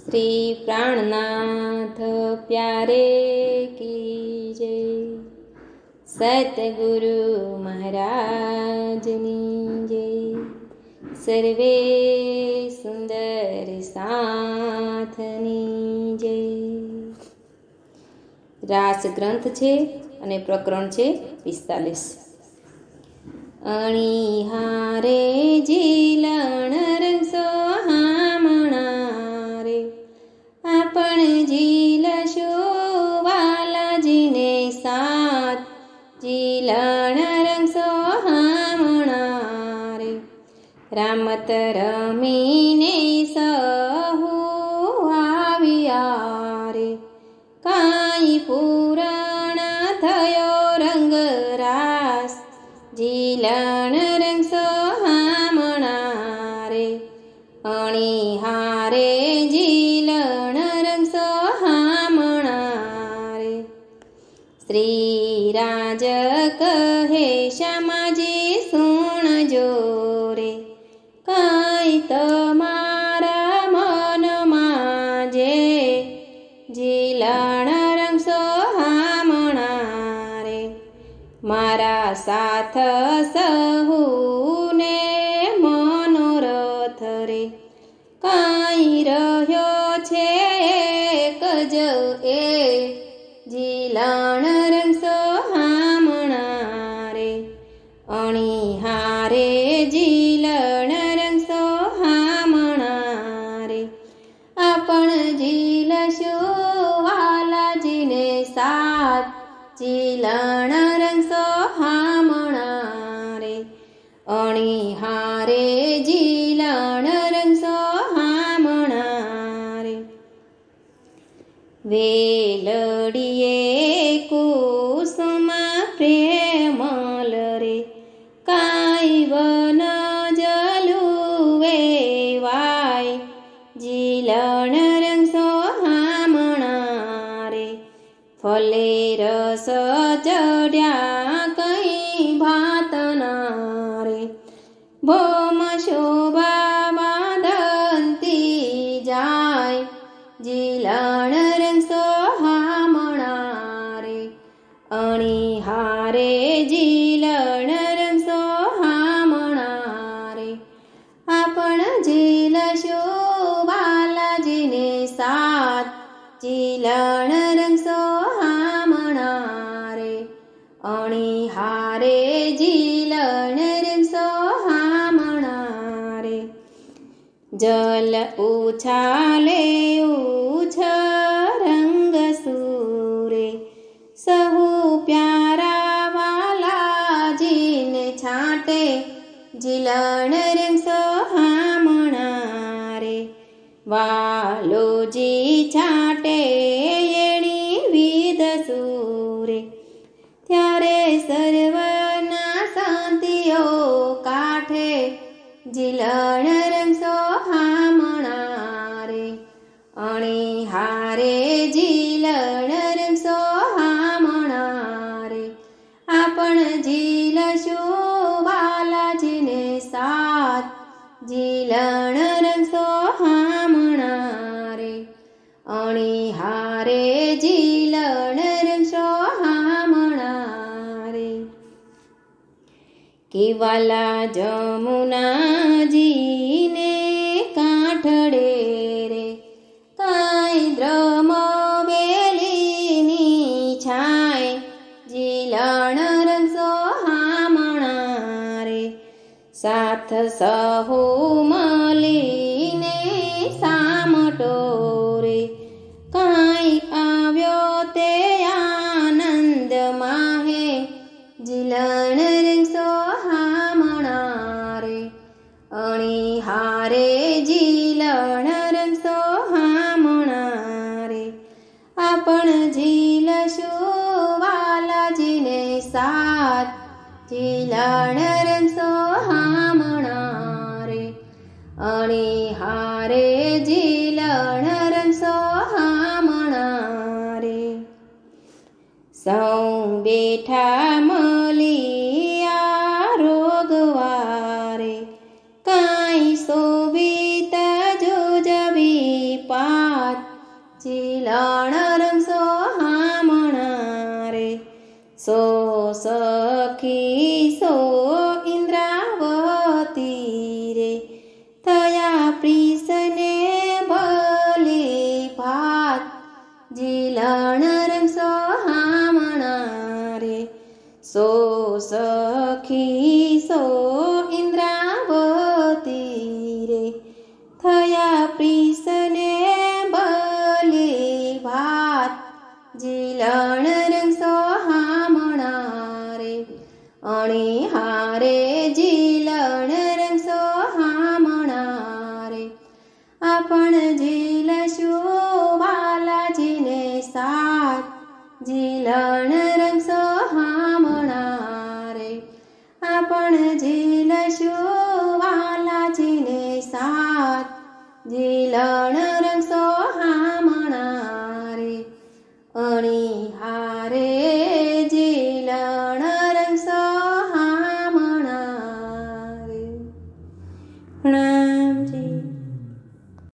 श्री प्राणनाथ प्यारे की जय। सतगुरु महाराजनी जय। सर्वे सुंदर સાથની જય। રાસ ગ્રંથ છે અને પ્રકરણ છે 45। અણીહારે જીલણ રંગસો હામણા રે, આપણ જીલશો વાલાજીને સાથ, જીલણ રંગસો હામણા રે, રામત રમીને સહુ આવ્યા રે, કાંઈ પૂરણ થયો રંગ રાસ, જીલણ રંગસો હામણા રે, અણીહારે જીલણ રંગસો હામણા રે। શ્રીરાજ કહે શ્યામાજી સુણજો રે, કાંઈ તમારા મનમાં જે, જીલણ રંગસો હામણા રે, મારા સાથ સહુને મનોરથ રે, કાંઈ રહ્યો છે એક જ એ, જીલણ રંગસો હામણા રે, અણીહારે જીલણ રંગસો હામણા રે, આપણ જીલશો વાલાજીને સાથ, જીલણ રંગસો હામણા રે, અણીહારે જીલણ રંગસો હામણા રે। વેલડીએ કુસુમ પ્રેમલ રે, કાંઈ વન જલુવે વાય, જીલણ રંગસો હામણા રે, ફલે રસ ચડ્યા કંઈ ભાતના રે, ભોમ શોભા બાંધતી જાય, જીલણ રંગસો હામણા રે, અણીહારે જીલણ રંગસો હામણા રે, આપણ જીલશો બાલાજીને સાથ, જીલણ રંગસો હામણા રે, અણીહારે જીલણ રંગસો હામણા રે। જલ ઉછાલે ઉછરંગ સૂરે, સહુ પ્યારા વાલાજીને છાંટે, જીલણ રંગસો હામણા રે, વાલોજી છાંટે એણી વિધ સૂરે, ત્યારે સર્વના શાંતિઓ કાઠે, જીલણ રંગસો હામણા રે, અણીહારે જીલણ રંગસો હામણા રે, આપણ જીલશો બાલાજીને સાથ, જીલણ રંગસો હામણા રે, અણીહારે જીલણ રંગસો હામણા રે। કેવાલા જમુનાજીને કાંઠડે રે, કાંઈ દ્રમ બેલીની છાય, જીલણ રંગસો હામણા રે, સાથ સહુ મળીને સામટો રે, કાંઈ આવ્યો તે આનંદ માહે, જીલણ રંગસો હામણા રે, અણીહારે જીલણ રંગસો હામણા રે, આપણ જીલશો વાલાજીને સાથ, જીલણ રંગસો હામણા રે, અણીહારે જીલણ રંગસો હામણા રે। સૌ બેઠા મળિયા રોગવારે, કાંઈ શોભિત જોજવી પા, જીલણ રંગ સોહામણા રે સો સખી સો ઇન્દ્રાવતી રે થયા પ્રીસને ભલે ભાત જીલણ રંગ સોહામણા રે સો સખી સો ઇન્દ્રાવતી રે થયા પ્રીસને ભલે ભાત જીલણ રંગ સોહામણા રે અણી હારે જીલણ રંગ સોહામણા રે આપણ જીલશું બાલાજીને સાથ જીલણ રંગ સોહામણા રે આપણ જીલશું બાલાજીને સાથ જીલણ રંગ સોહામણા રે અણી હારે જીલણ રંગ સોહામણા રે